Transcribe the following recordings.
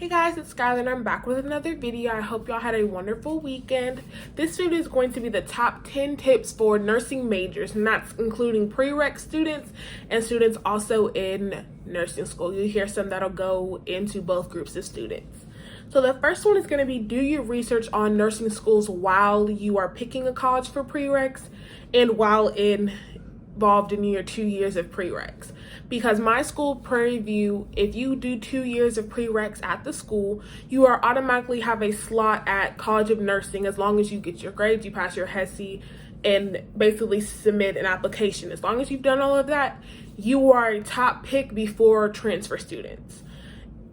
Hey guys, it's Skylar and I'm back with another video. I hope y'all had a wonderful weekend. This video is going to be the top 10 tips for nursing majors, and that's including prereq students and students also in nursing school. You'll hear some that'll go into both groups of students. So the first one is going to be do your research on nursing schools while you are picking a college for prereqs and while involved in your 2 years of prereqs. Because my school, Prairie View, if you do 2 years of prereqs at the school, you are automatically have a slot at College of Nursing as long as you get your grades, you pass your HESI, and basically submit an application. As long as you've done all of that, you are a top pick before transfer students.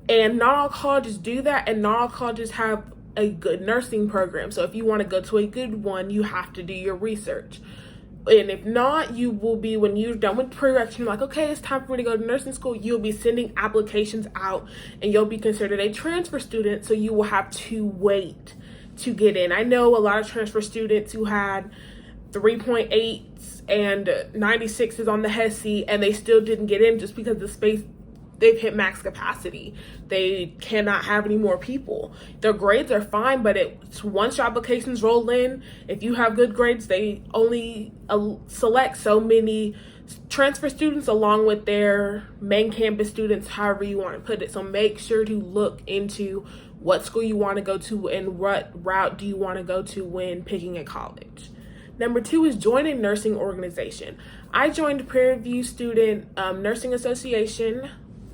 And not all colleges do that, and not all colleges have a good nursing program. So if you want to go to a good one, you have to do your research. And if not, you will be, when you're done with prereqs, you're like, okay, it's time for me to go to nursing school, you'll be sending applications out and you'll be considered a transfer student, so you will have to wait to get in. I know a lot of transfer students who had 3.8s and 96s on the HESI and they still didn't get in just because the space, they've hit max capacity. They cannot have any more people. Their grades are fine, but once your applications roll in, if you have good grades, they only select so many transfer students along with their main campus students, however you want to put it. So make sure to look into what school you want to go to and what route do you want to go to when picking a college. Number 2 is join a nursing organization. I joined Prairie View Student Nursing Association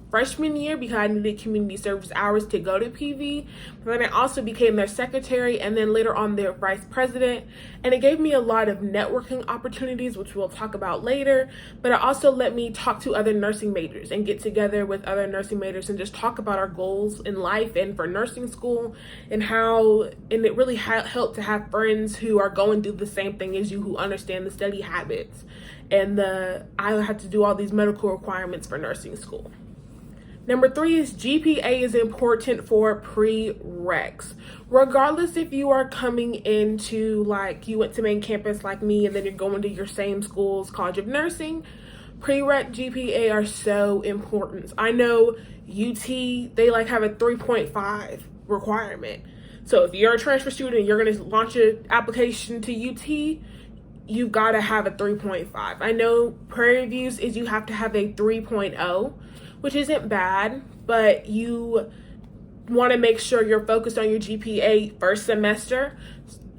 freshman year because I needed community service hours to go to PV. But then I also became their secretary and then later on their vice president. And it gave me a lot of networking opportunities, which we'll talk about later. But it also let me talk to other nursing majors and get together with other nursing majors and just talk about our goals in life and for nursing school and it really helped to have friends who are going through the same thing as you, who understand the study habits. And I had to do all these medical requirements for nursing school. Number 3 is GPA is important for prereqs. Regardless if you are coming into, like, you went to main campus like me and then you're going to your same school's College of Nursing, prereq GPA are so important. I know UT, they have a 3.5 requirement. So if you're a transfer student and you're going to launch an application to UT, you've got to have a 3.5. I know Prairie View's is you have to have a 3.0, which isn't bad, but you want to make sure you're focused on your GPA first semester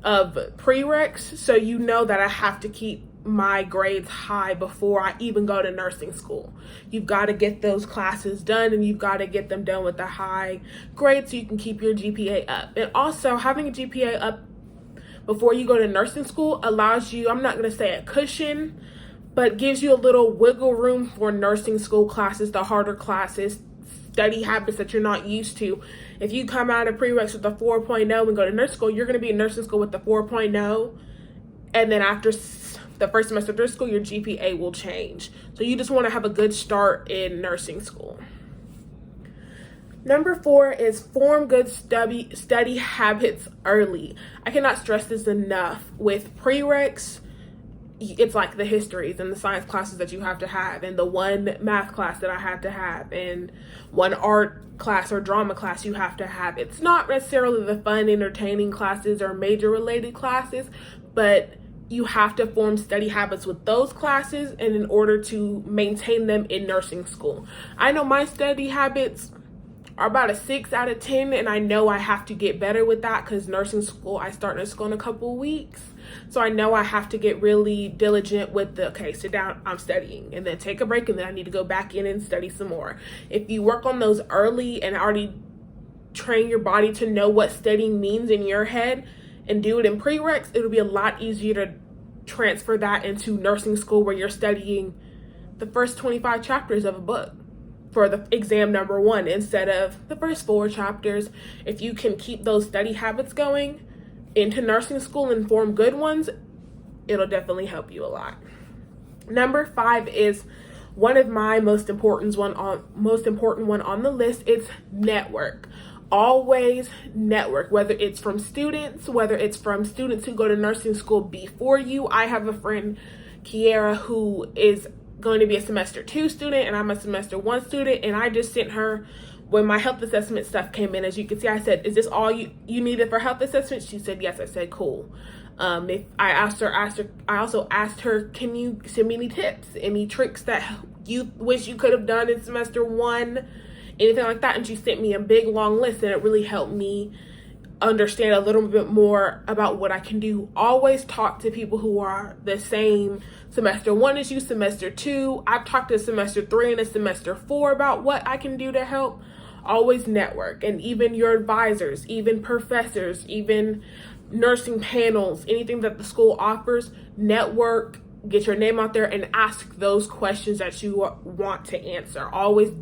of prereqs, so you know that I have to keep my grades high before I even go to nursing school. You've got to get those classes done and you've got to get them done with a high grade so you can keep your GPA up. And also having a GPA up before you go to nursing school allows you, I'm not going to say a cushion, but gives you a little wiggle room for nursing school classes, the harder classes, study habits that you're not used to. If you come out of prereqs with a 4.0 and go to nursing school, you're going to be in nursing school with the 4.0. And then after the first semester of nursing school, your GPA will change. So you just want to have a good start in nursing school. Number 4 is form good study habits early. I cannot stress this enough. With prereqs, it's like the histories and the science classes that you have to have, and the one math class that I had to have, and one art class or drama class you have to have. It's not necessarily the fun, entertaining classes or major related classes, but you have to form study habits with those classes and in order to maintain them in nursing school. I know my study habits are about a 6 out of 10, and I know I have to get better with that because nursing school, I start nursing school in a couple of weeks. So I know I have to get really diligent with okay, sit down, I'm studying, and then take a break, and then I need to go back in and study some more. If you work on those early and already train your body to know what studying means in your head and do it in prereqs, it'll be a lot easier to transfer that into nursing school where you're studying the first 25 chapters of a book for the exam number 1 instead of the first 4 chapters. If you can keep those study habits going into nursing school and form good ones, it'll definitely help you a lot. Number 5 is one of my most important one on the list. It's network. Always network, whether it's from students, whether it's from students who go to nursing school before you. I have a friend, Kiera, who is going to be a semester 2 student and I'm a semester 1 student, and I just sent her when my health assessment stuff came in, as you can see, I said, is this all you needed for health assessment? She said, yes. I said, cool. If I also asked her, can you send me any tips, any tricks that you wish you could have done in semester 1, anything like that? And she sent me a big long list, and it really helped me understand a little bit more about what I can do. Always talk to people who are the same semester 1 as you, semester 2. I've talked to semester 3 and a semester 4 about what I can do to help. Always network, and even your advisors, even professors, even nursing panels, anything that the school offers, network, get your name out there, and ask those questions that you want to answer. Always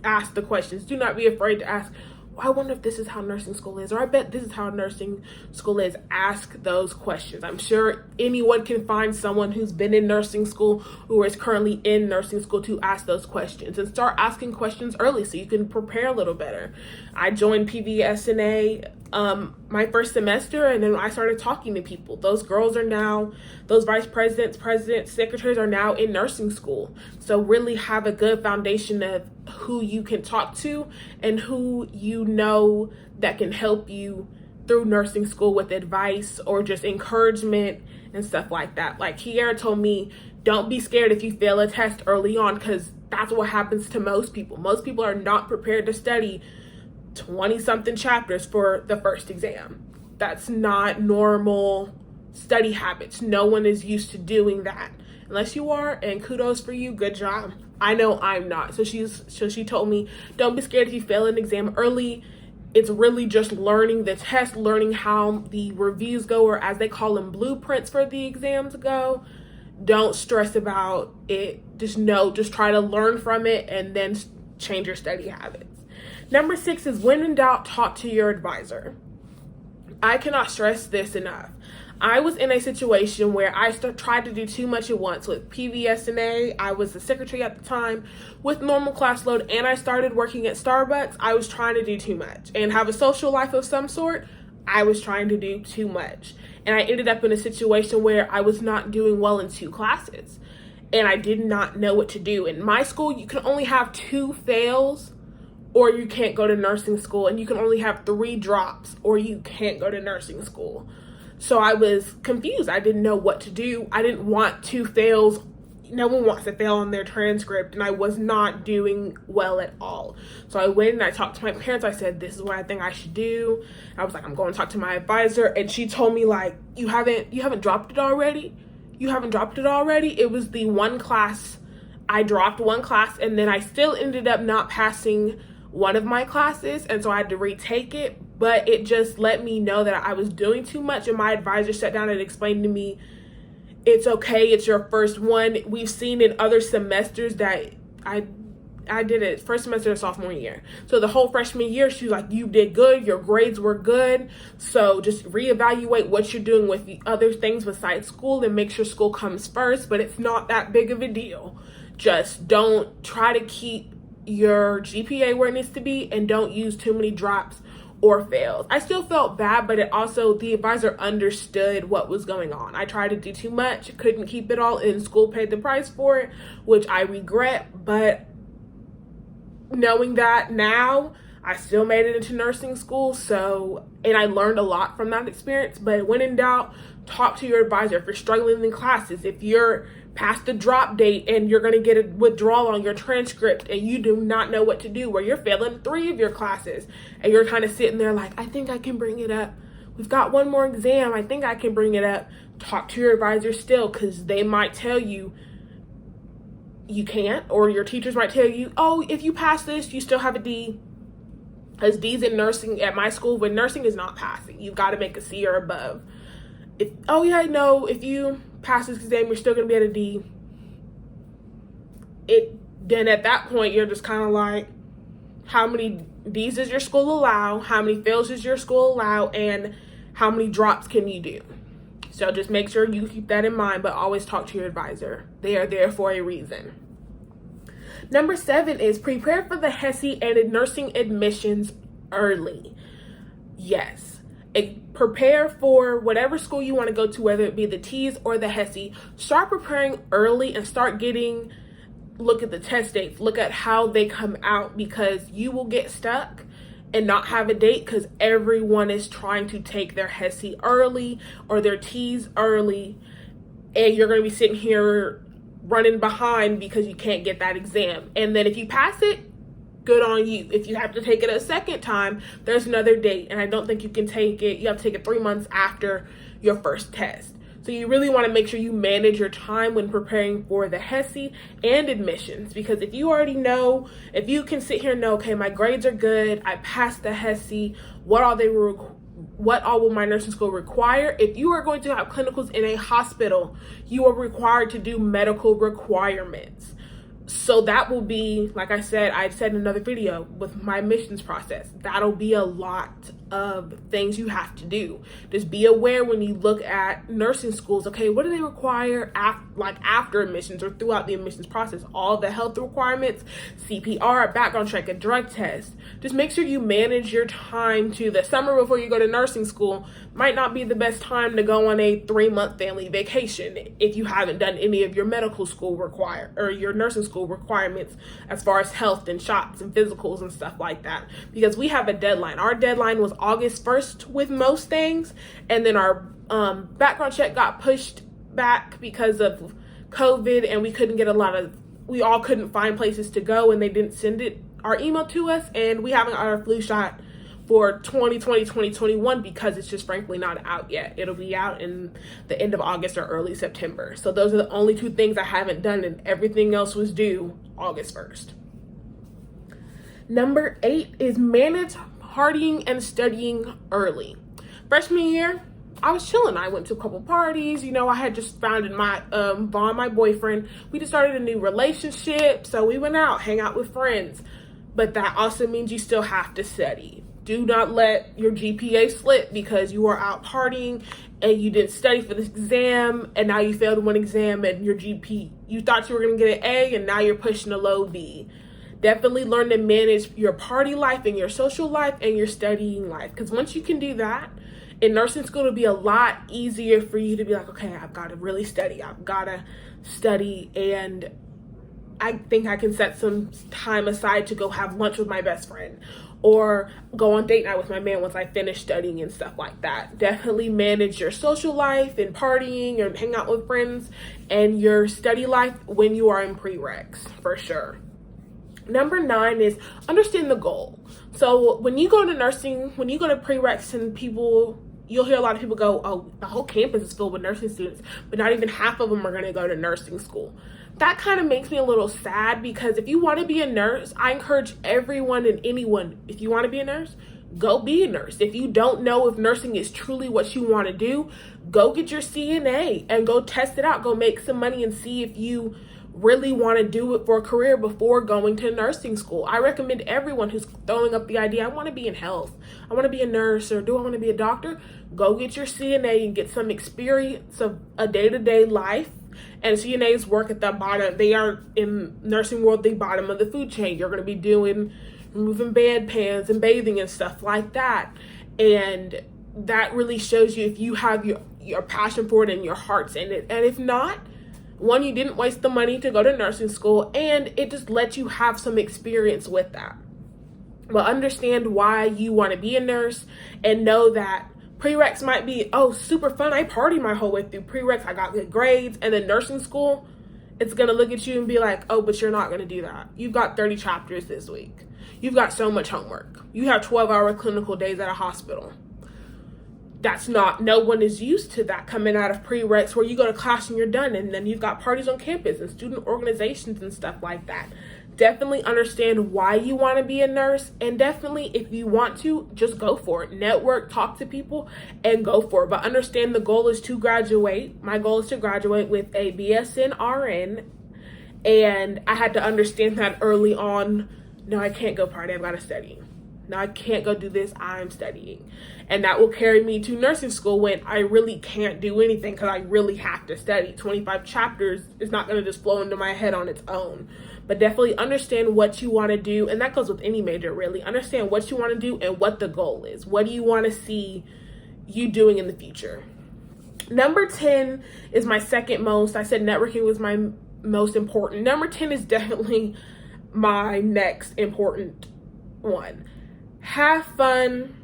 ask the questions. Do not be afraid to ask, I wonder if this is how nursing school is, or I bet this is how nursing school is. Ask those questions. I'm sure anyone can find someone who's been in nursing school, who is currently in nursing school, to ask those questions, and start asking questions early so you can prepare a little better. I joined PVSNA my first semester, and then I started talking to people. Those girls are now, those vice presidents, secretaries are now in nursing school. So really have a good foundation of who you can talk to and who you know that can help you through nursing school with advice or just encouragement and stuff like that. Like Kiara told me, don't be scared if you fail a test early on, because that's what happens to most people. Most people are not prepared to study 20-something chapters for the first exam. That's not normal study habits. No one is used to doing that unless you are, and kudos for you. Good job. I know I'm not. So she told me, don't be scared if you fail an exam early. It's really just learning the test, learning how the reviews go, or as they call them, blueprints for the exams go. Don't stress about it. Just try to learn from it and then change your study habits. Number 6 is, when in doubt, talk to your advisor. I cannot stress this enough. I was in a situation where I tried to do too much at once with PVSNA. I was the secretary at the time with normal class load, and I started working at Starbucks. I was trying to do too much and have a social life of some sort. I was trying to do too much, and I ended up in a situation where I was not doing well in 2 classes, and I did not know what to do. In my school, you can only have 2 fails or you can't go to nursing school, and you can only have 3 drops or you can't go to nursing school. So I was confused. I didn't know what to do. I didn't want 2 fails. No one wants to fail on their transcript, and I was not doing well at all. So I went and I talked to my parents. I said, this is what I think I should do. I was like, I'm going to talk to my advisor, and she told me, like, you haven't dropped it already? You haven't dropped it already? It was the one class. I dropped 1 class, and then I still ended up not passing one of my classes, and so I had to retake it. But it just let me know that I was doing too much, and my advisor sat down and explained to me, it's okay, it's your first one. We've seen in other semesters that I did it first semester of sophomore year. So the whole freshman year, she was like, you did good, your grades were good. So just reevaluate what you're doing with the other things besides school and make sure school comes first, but it's not that big of a deal. Just don't try to keep your GPA where it needs to be, and don't use too many drops or fails. I still felt bad, but it also, the advisor understood what was going on. I tried to do too much, couldn't keep it all, and school paid the price for it, which I regret. But knowing that now, I still made it into nursing school. So, and I learned a lot from that experience. But when in doubt, talk to your advisor. If you're struggling in classes, if you're past the drop date and you're going to get a withdrawal on your transcript and you do not know what to do, where you're failing 3 of your classes and you're kind of sitting there like, I think I can bring it up. We've got 1 more exam. I think I can bring it up. Talk to your advisor still, because they might tell you you can't, or your teachers might tell you, oh, if you pass this, you still have a D. Because D's in nursing at my school, when nursing is not passing, you've got to make a C or above. If you pass this exam, you're still going to be at a D. Then at that point, you're just kind of like, how many D's does your school allow? How many fails does your school allow? And how many drops can you do? So just make sure you keep that in mind, but always talk to your advisor. They are there for a reason. Number 7 is prepare for the HESI and nursing admissions early. Yes. Prepare for whatever school you want to go to, whether it be the T's or the HESI. Start preparing early and start getting look at the test dates, look at how they come out, because you will get stuck and not have a date because everyone is trying to take their HESI early or their T's early, and you're going to be sitting here running behind because you can't get that exam. And then if you pass it, good on you. If you have to take it a second time, there's another date, and I don't think you can take it. You have to take it 3 months after your first test. So you really want to make sure you manage your time when preparing for the HESI and admissions, because if you already know, if you can sit here and know, okay, my grades are good, I passed the HESI, what all will my nursing school require? If you are going to have clinicals in a hospital, you are required to do medical requirements. So that will be, like I said in another video with my admissions process, that'll be a lot of things you have to do. Just be aware when you look at nursing schools, okay, what do they require after admissions or throughout the admissions process? All the health requirements, CPR, a background check, a drug test. Just make sure you manage your time to the summer before you go to nursing school. Might not be the best time to go on a 3-month family vacation if you haven't done any of your medical school or your nursing school requirements as far as health and shots and physicals and stuff like that, because we have a deadline. Our deadline was August 1st with most things, and then our background check got pushed back because of COVID, and we all couldn't find places to go, and they didn't send our email to us, and we haven't got our flu shot for 2020, 2021 because it's just frankly not out yet. It'll be out in the end of August or early September. So those are the only 2 things I haven't done, and everything else was due August 1st. Number 8 is manage partying and studying early. Freshman year, I was chilling. I went to a couple parties. I had just found my boyfriend. We just started a new relationship, so we went out, hang out with friends. But that also means you still have to study. Do not let your GPA slip because you are out partying and you didn't study for this exam, and now you failed one exam and your GP, you thought you were going to get an A and now you're pushing a low B. Definitely learn to manage your party life and your social life and your studying life, because once you can do that, in nursing school, it'll be a lot easier for you to be like, okay, I've got to really study. And I think I can set some time aside to go have lunch with my best friend or go on date night with my man once I finish studying and stuff like that. Definitely manage your social life and partying or hang out with friends and your study life when you are in prereqs, for sure. Number 9 is understand the goal. So when you go to nursing, when you go to prereqs, and you'll hear a lot of people go, oh, the whole campus is filled with nursing students, but not even half of them are going to go to nursing school. That kind of makes me a little sad, because if you want to be a nurse, I encourage everyone and anyone, if you want to be a nurse, go be a nurse. If you don't know if nursing is truly what you want to do, go get your CNA and go test it out. Go make some money and see if you really want to do it for a career before going to nursing school. I recommend everyone who's throwing up the idea, I want to be in health, I want to be a nurse, or do I want to be a doctor? Go get your CNA and get some experience of a day-to-day life. And CNAs work at the bottom. They are, in nursing world, the bottom of the food chain. You're going to be removing bedpans and bathing and stuff like that. And that really shows you if you have your passion for it and your heart's in it. And if not, one, you didn't waste the money to go to nursing school, and it just lets you have some experience with that. But understand why you want to be a nurse, and know that prereqs might be, super fun. I partied my whole way through prereqs. I got good grades. And then nursing school, it's going to look at you and be like, but you're not going to do that. You've got 30 chapters this week. You've got so much homework. You have 12-hour clinical days at a hospital. No one is used to that coming out of prereqs, where you go to class and you're done, and then you've got parties on campus and student organizations and stuff like that. Definitely understand why you want to be a nurse, and definitely, if you want to, just go for it. Network, talk to people, and go for it. But understand the goal is to graduate. My goal is to graduate with a BSN RN, and I had to understand that early on. No, I can't go party. I've got to study. No, I can't go do this. I'm studying. And that will carry me to nursing school when I really can't do anything because I really have to study. 25 chapters is not going to just flow into my head on its own. But definitely understand what you want to do. And that goes with any major, really. Understand what you want to do and what the goal is. What do you want to see you doing in the future? Number 10 is my second most. I said networking was my most important. Number 10 is definitely my next important one. Have fun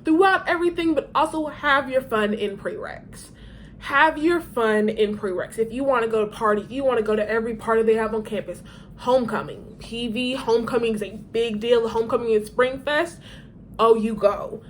throughout everything, but also have your fun in prereqs. Have your fun in prereqs. If you want to go to party, if you want to go to every party they have on campus, homecoming, PV, homecoming is a big deal. Homecoming and Spring Fest, oh, you go.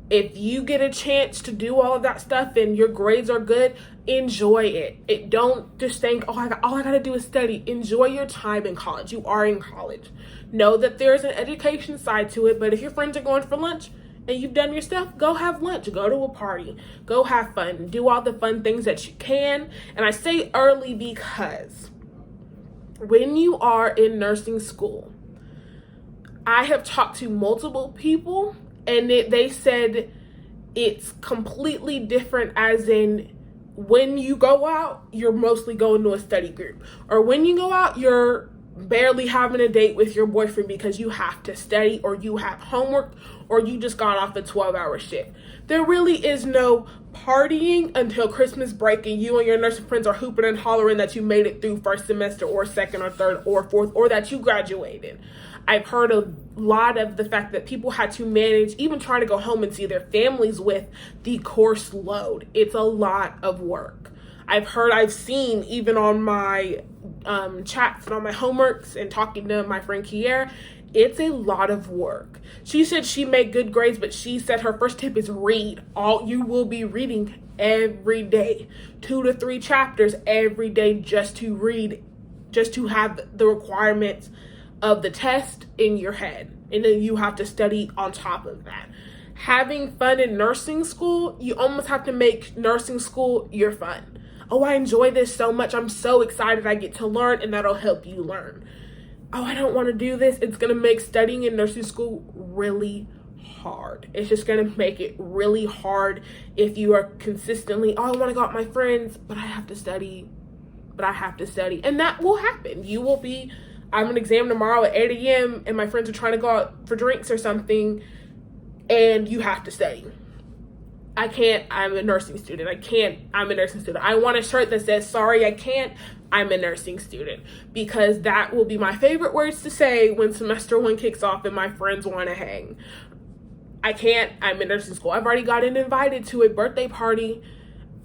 If you get a chance to do all of that stuff and your grades are good, enjoy it. Don't just think, all I got to do is study. Enjoy your time in college. You are in college. Know that there's an education side to it, but if your friends are going for lunch and you've done your stuff, go have lunch, go to a party, go have fun, do all the fun things that you can. And I say early because when you are in nursing school, I have talked to multiple people and they said it's completely different, as in when you go out, you're mostly going to a study group. Or when you go out, you're barely having a date with your boyfriend because you have to study or you have homework or you just got off a 12-hour shift. There really is no partying until Christmas break and you and your nursing friends are hooping and hollering that you made it through first semester or second or third or fourth, or that you graduated. I've heard a lot of the fact that people had to manage even trying to go home and see their families with the course load. It's a lot of work. I've seen even on my chats and on my homeworks and talking to my friend Kiera, it's a lot of work. She said she made good grades, but she said her first tip is read. You will be reading every day, 2 to 3 chapters every day just to read, just to have the requirements of the test in your head. And then you have to study on top of that. Having fun in nursing school, you almost have to make nursing school your fun. Oh, I enjoy this so much. I'm so excited I get to learn, and that'll help you learn. Oh, I don't want to do this. It's going to make studying in nursing school really hard. It's just going to make it really hard if you are consistently, oh, I want to go out with my friends, but I have to study. And that will happen. You will be, I have an exam tomorrow at 8 a.m. and my friends are trying to go out for drinks or something, and you have to study. I can't, I'm a nursing student. I'm a nursing student. I want a shirt that says, sorry, I can't, I'm a nursing student. Because that will be my favorite words to say when semester 1 kicks off and my friends want to hang. I can't, I'm in nursing school. I've already gotten invited to a birthday party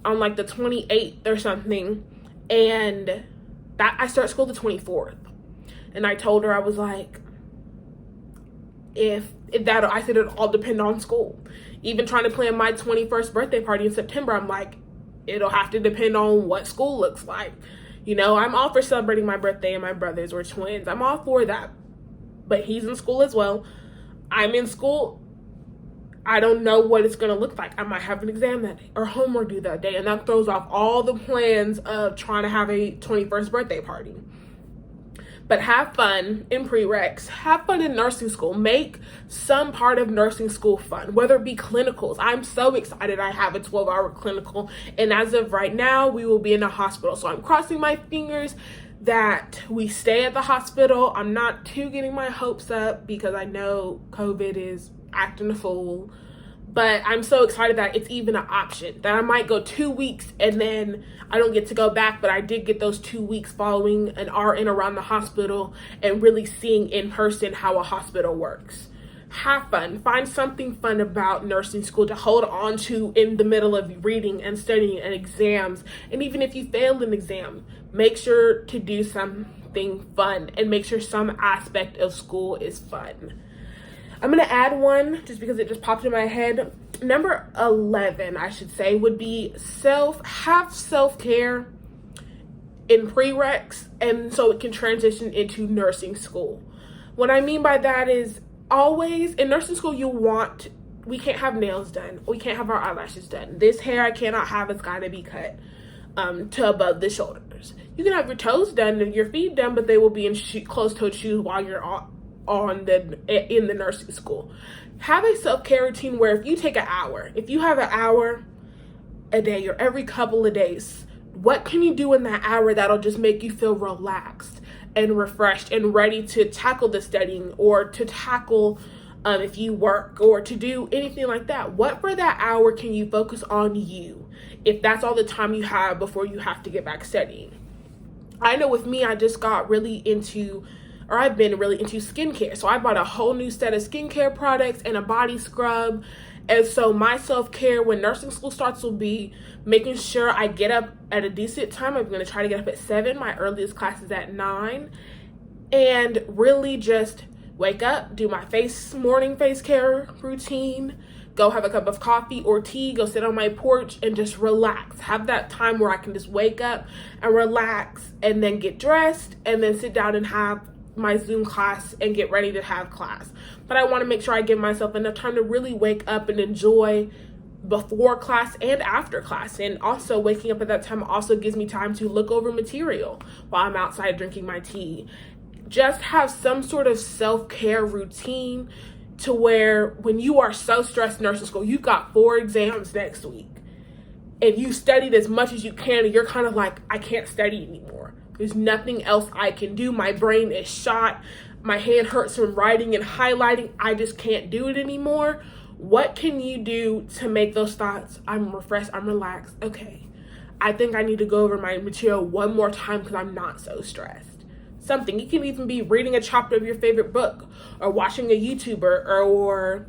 on like the 28th or something. And that I start school the 24th. And I told her, I was like, if that, I said it'll all depend on school. Even trying to plan my 21st birthday party in September, I'm like, it'll have to depend on what school looks like. You know, I'm all for celebrating my birthday and my brothers were twins. I'm all for that. But he's in school as well. I'm in school. I don't know what it's going to look like. I might have an exam that day or homework due that day. And that throws off all the plans of trying to have a 21st birthday party. But have fun in prereqs. Have fun in nursing school. Make some part of nursing school fun, whether it be clinicals. I'm so excited I have a 12-hour clinical. And as of right now, we will be in a hospital. So I'm crossing my fingers that we stay at the hospital. I'm not too getting my hopes up because I know COVID is acting a fool. But I'm so excited that it's even an option, that I might go 2 weeks and then I don't get to go back, but I did get those 2 weeks following an RN around the hospital and really seeing in person how a hospital works. Have fun. Find something fun about nursing school to hold on to in the middle of reading and studying and exams. And even if you fail an exam, make sure to do something fun and make sure some aspect of school is fun. I'm going to add one just because it just popped in my head. Number 11, I should say, would be have self-care in prereqs, and so it can transition into nursing school. What I mean by that is always in nursing school, we can't have nails done. We can't have our eyelashes done. This hair I cannot have. It's got to be cut to above the shoulders. You can have your toes done and your feet done, but they will be in closed-toed shoes while you're in the nursing school. Have a self-care routine where if you take an hour, if you have an hour a day or every couple of days, what can you do in that hour that'll just make you feel relaxed and refreshed and ready to tackle the studying or to tackle if you work or to do anything like that? What for that hour can you focus on you if that's all the time you have before you have to get back studying? I know with me, I just got really into, or I've been really into skincare. So I bought a whole new set of skincare products and a body scrub. And so my self-care when nursing school starts will be making sure I get up at a decent time. I'm going to try to get up at 7. My earliest class is at 9. And really just wake up, do my morning face care routine, go have a cup of coffee or tea, go sit on my porch and just relax. Have that time where I can just wake up and relax and then get dressed and then sit down and have my Zoom class and get ready to have class. But I want to make sure I give myself enough time to really wake up and enjoy before class and after class. And also waking up at that time also gives me time to look over material while I'm outside drinking my tea. Just have some sort of self-care routine to where when you are so stressed in nursing school, you've got 4 exams next week and you studied as much as you can and you're kind of like, I can't study anymore. There's nothing else I can do. My brain is shot. My hand hurts from writing and highlighting. I just can't do it anymore. What can you do to make those thoughts, I'm refreshed, I'm relaxed. Okay, I think I need to go over my material one more time because I'm not so stressed. Something. You can even be reading a chapter of your favorite book or watching a YouTuber or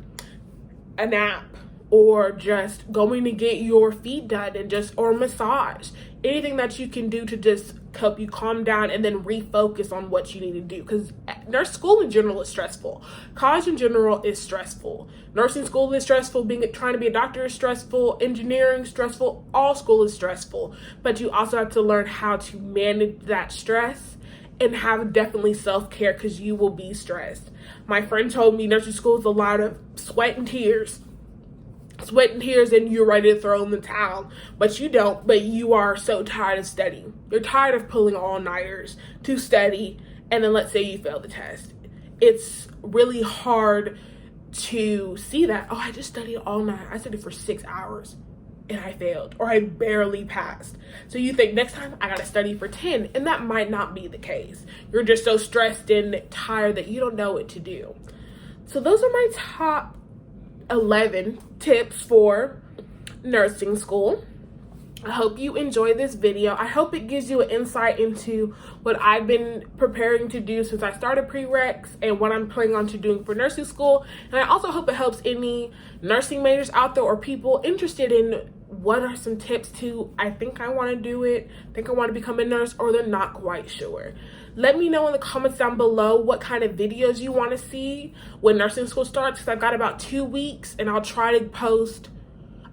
a nap or just going to get your feet done and or massage. Anything that you can do to just help you calm down and then refocus on what you need to do. Because nurse school in general is stressful. College in general is stressful. Nursing school is stressful. Trying to be a doctor is stressful. Engineering stressful. All school is stressful. But you also have to learn how to manage that stress and have definitely self-care because you will be stressed. My friend told me nursing school is a lot of sweat and tears and you're ready to throw in the towel, but you don't. But you are so tired of studying. You're tired of pulling all-nighters to study, and then let's say you fail the test. It's really hard to see that, oh, I just studied all night. I studied for 6 hours and I failed, or I barely passed. So you think next time I gotta study for 10, and that might not be the case. You're just so stressed and tired that you don't know what to do. So those are my top 11 tips for nursing school. I hope you enjoyed this video. I hope it gives you an insight into what I've been preparing to do since I started prereqs and what I'm planning on to doing for nursing school. And I also hope it helps any nursing majors out there or people interested in what are some tips to, I think I want to do it, I think I want to become a nurse, or they're not quite sure. Let me know in the comments down below what kind of videos you want to see when nursing school starts, because I've got about 2 weeks and I'll try to post.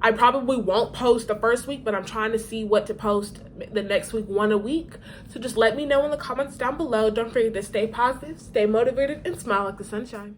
I probably won't post the first week, but I'm trying to see what to post the next week, 1 a week. So just let me know in the comments down below. Don't forget to stay positive, stay motivated, and smile like the sunshine.